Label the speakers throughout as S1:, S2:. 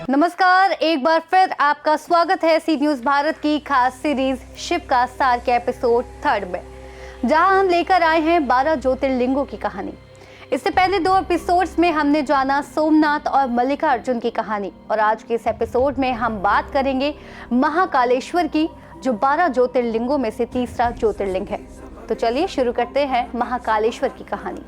S1: नमस्कार, एक बार फिर आपका स्वागत है सी न्यूज भारत की खास सीरीज शिव का सार के एपिसोड 3 में, जहां हम लेकर आए हैं 12 ज्योतिर्लिंगों की कहानी। इससे पहले 2 एपिसोड्स में हमने जाना सोमनाथ और मल्लिकार्जुन की कहानी, और आज के इस एपिसोड में हम बात करेंगे महाकालेश्वर की, जो 12 ज्योतिर्लिंगों में से तीसरा ज्योतिर्लिंग है। तो चलिए शुरू करते हैं महाकालेश्वर की कहानी।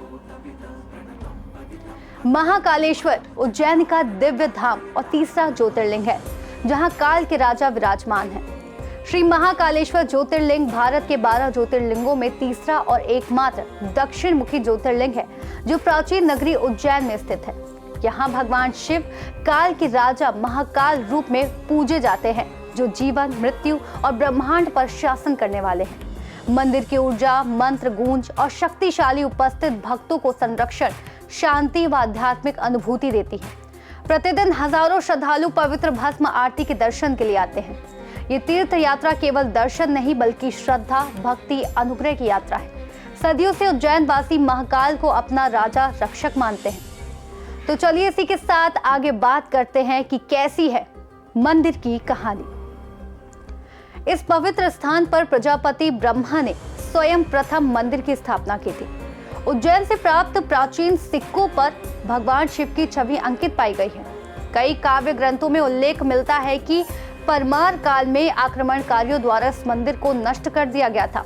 S1: महाकालेश्वर उज्जैन का दिव्य धाम और तीसरा ज्योतिर्लिंग है, जहां काल के राजा विराजमान हैं। श्री महाकालेश्वर ज्योतिर्लिंग भारत के 12 ज्योतिर्लिंगों में तीसरा और एकमात्र दक्षिण मुखी ज्योतिर्लिंग है, जो प्राचीन नगरी उज्जैन में स्थित है। यहाँ भगवान शिव काल के राजा महाकाल रूप में पूजे जाते हैं, जो जीवन, मृत्यु और ब्रह्मांड पर शासन करने वाले हैं। मंदिर की ऊर्जा, मंत्र गूंज और शक्तिशाली उपस्थित भक्तों को संरक्षण, शांति व आध्यात्मिक अनुभूति देती है। प्रतिदिन हजारों श्रद्धालु पवित्र भस्म आरती के दर्शन के लिए आते हैं। ये तीर्थ यात्रा केवल दर्शन नहीं, बल्कि श्रद्धा, भक्ति, अनुग्रह की यात्रा है। सदियों से उज्जैन वासी महाकाल को अपना राजा, रक्षक मानते हैं। तो चलिए इसी के साथ आगे बात करते हैं कि कैसी है मंदिर की कहानी। इस पवित्र स्थान पर प्रजापति ब्रह्मा ने स्वयं प्रथम मंदिर की स्थापना की थी। उज्जैन से प्राप्त प्राचीन सिक्कों पर भगवान शिव की छवि अंकित पाई गई है। कई काव्य ग्रंथों में उल्लेख मिलता है कि परमार काल में आक्रमणकारियों द्वारा इस मंदिर को नष्ट कर दिया गया था।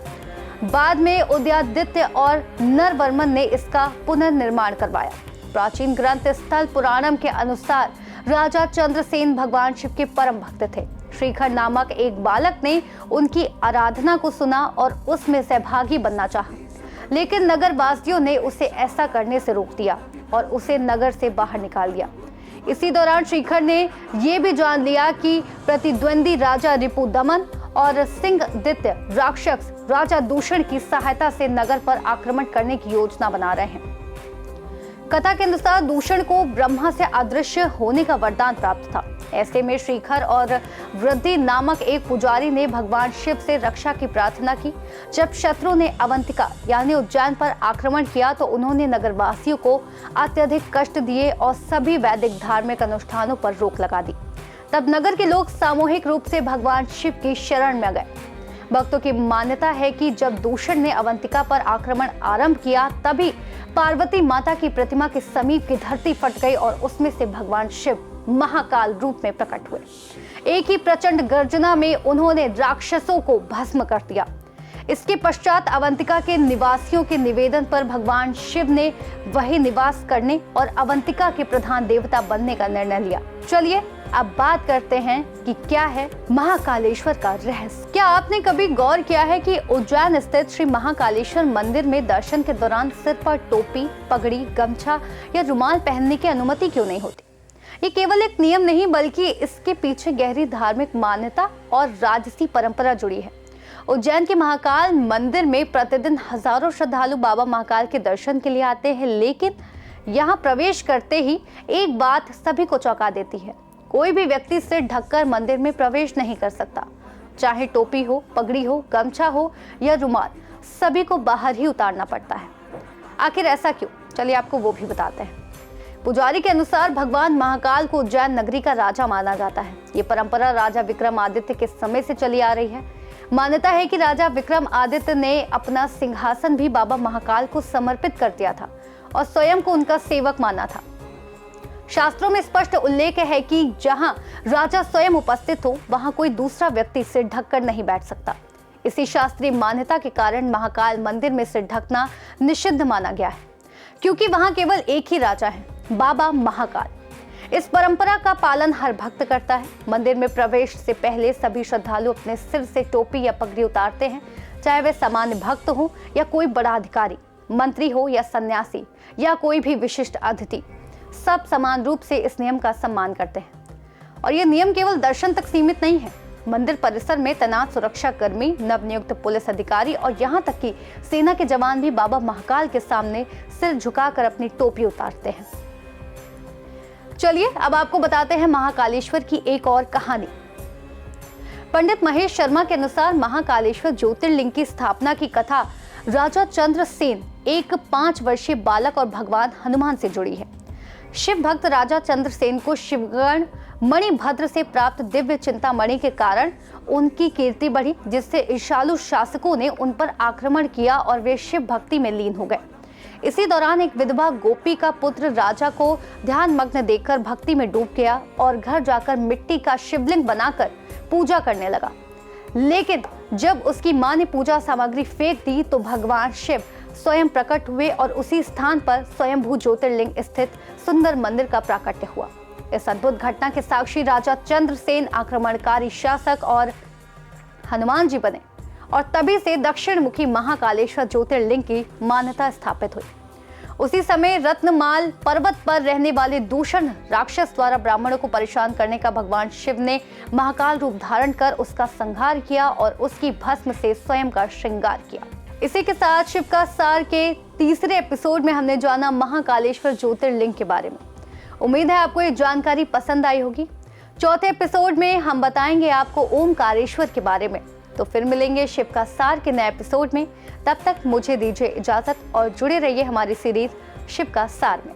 S1: बाद में उदयादित्य और नरवर्मन ने इसका पुनर्निर्माण करवाया। प्राचीन ग्रंथ स्थल पुराणम के अनुसार राजा चंद्रसेन भगवान शिव के परम भक्त थे। श्रीखर नामक एक बालक ने उनकी आराधना को सुना और उसमें सहभागी बनना चाहा, लेकिन नगर वासियों ने उसे ऐसा करने से रोक दिया और उसे नगर से बाहर निकाल दिया। इसी दौरान श्रीखर ने यह भी जान लिया कि प्रतिद्वंदी राजा रिपुदमन और सिंहदित्य राक्षस राजा दूषण की सहायता से नगर पर आक्रमण करने की योजना बना रहे हैं। कथा के अनुसार दूषण को ब्रह्मा से अदृश्य होने का वरदान प्राप्त था। ऐसे में श्रीखर और वृद्धि नामक एक पुजारी ने भगवान शिव से रक्षा की प्रार्थना की। जब शत्रु ने अवंतिका यानी उज्जैन पर आक्रमण किया, तो उन्होंने नगरवासियों को अत्यधिक कष्ट दिए और सभी वैदिक धार्मिक अनुष्ठानों पर रोक लगा दी। तब नगर के लोग सामूहिक रूप से भगवान शिव की शरण में गए। भक्तों की मान्यता है कि जब दूषण ने अवंतिका पर आक्रमण आरंभ किया, तभी पार्वती माता की प्रतिमा के समीप की धरती फट गई और उसमें से भगवान शिव महाकाल रूप में प्रकट हुए। एक ही प्रचंड गर्जना में उन्होंने राक्षसों को भस्म कर दिया। इसके पश्चात अवंतिका के निवासियों के निवेदन पर भगवान शिव ने वही निवास करने और अवंतिका के प्रधान देवता बनने का निर्णय लिया। चलिए अब बात करते हैं कि क्या है महाकालेश्वर का रहस्य। क्या आपने कभी गौर किया है कि उज्जैन स्थित श्री महाकालेश्वर मंदिर में दर्शन के दौरान सिर पर टोपी, पगड़ी, गमछा या रुमाल पहनने की अनुमति क्यों नहीं होती? ये केवल एक नियम नहीं, बल्कि इसके पीछे गहरी धार्मिक मान्यता और राजसी परंपरा जुड़ी है। उज्जैन के महाकाल मंदिर में प्रतिदिन हजारों श्रद्धालु बाबा महाकाल के दर्शन के लिए आते हैं, लेकिन यहाँ प्रवेश करते ही एक बात सभी को चौंका देती है। कोई भी व्यक्ति सिर ढककर मंदिर में प्रवेश नहीं कर सकता। चाहे टोपी हो, पगड़ी हो, गमछा हो या रुमाल, सभी को बाहर ही उतारना पड़ता है। आखिर ऐसा क्यों? चलिए आपको वो भी बताते हैं। पुजारी के अनुसार भगवान महाकाल को उज्जैन नगरी का राजा माना जाता है। ये परंपरा राजा विक्रमादित्य के समय से चली आ रही है। मान्यता है कि राजा विक्रमादित्य ने अपना सिंहासन भी बाबा महाकाल को समर्पित कर दिया था और स्वयं को उनका सेवक माना था। शास्त्रों में स्पष्ट उल्लेख है कि जहां राजा स्वयं उपस्थित हो, वहां कोई दूसरा व्यक्ति सिर ढककर नहीं बैठ सकता। इसी शास्त्रीय मान्यता के कारण महाकाल मंदिर में सिर ढकना निषिद्ध माना गया है, क्योंकि वहां केवल एक ही राजा है, बाबा महाकाल। इस परंपरा का पालन हर भक्त करता है। मंदिर में प्रवेश से पहले सभी श्रद्धालु अपने सिर से टोपी या पगड़ी उतारते हैं, चाहे वे सामान्य भक्त हो या कोई बड़ा अधिकारी, मंत्री हो या सन्यासी या कोई भी विशिष्ट अतिथि। सब समान रूप से इस नियम का सम्मान करते हैं। और ये नियम केवल दर्शन तक सीमित नहीं है। मंदिर परिसर में तैनात सुरक्षा कर्मी, नवनियुक्त पुलिस अधिकारी और यहाँ तक कि सेना के जवान भी बाबा महाकाल के सामने सिर झुकाकर अपनी टोपी उतारते हैं। चलिए अब आपको बताते हैं महाकालेश्वर की एक और कहानी। पंडित महेश शर्मा के अनुसार महाकालेश्वर ज्योतिर्लिंग की स्थापना की कथा राजा चंद्रसेन एक 5 वर्षीय बालक और भगवान हनुमान से जुड़ी है। शिव भक्त राजा चंद्रसेन को शिवगण मणिभद्र से प्राप्त दिव्य चिंतामणि के कारण उनकी कीर्ति बढ़ी, जिससे ईर्ष्यालु शासकों ने उन पर आक्रमण किया और वे शिव भक्ति में लीन हो गए। इसी दौरान एक विधवा गोपी का पुत्र राजा को ध्यान मग्न देखकर भक्ति में डूब गया और घर जाकर मिट्टी का शिवलिंग बनाकर पूजा करने लगा। लेकिन जब उसकी मां ने पूजा सामग्री फेंक दी तो भगवान शिव स्वयं प्रकट हुए और उसी स्थान पर स्वयंभू ज्योतिर्लिंग स्थित सुंदर मंदिर का प्राकट्य हुआ। इस अद्भुत घटना के साक्षी राजा चंद्रसेन आक्रमणकारी शासक और हनुमान जी बने और तभी से दक्षिण मुखी महाकालेश्वर ज्योतिर्लिंग की मान्यता स्थापित हुई। उसी समय रत्नमाल पर्वत पर रहने वाले दूषण राक्षस द्वारा ब्राह्मणों को परेशान करने का भगवान शिव ने महाकाल रूप धारण कर उसका संहार किया और उसकी भस्म से स्वयं का श्रृंगार किया। इसी के साथ शिव का सार के तीसरे एपिसोड में हमने जाना महाकालेश्वर ज्योतिर्लिंग के बारे में। उम्मीद है आपको ये जानकारी पसंद आई होगी। चौथे एपिसोड में हम बताएंगे आपको ओमकारेश्वर के बारे में। तो फिर मिलेंगे शिव का सार के नए एपिसोड में। तब तक मुझे दीजिए इजाजत और जुड़े रहिए हमारी सीरीज शिव का सार में।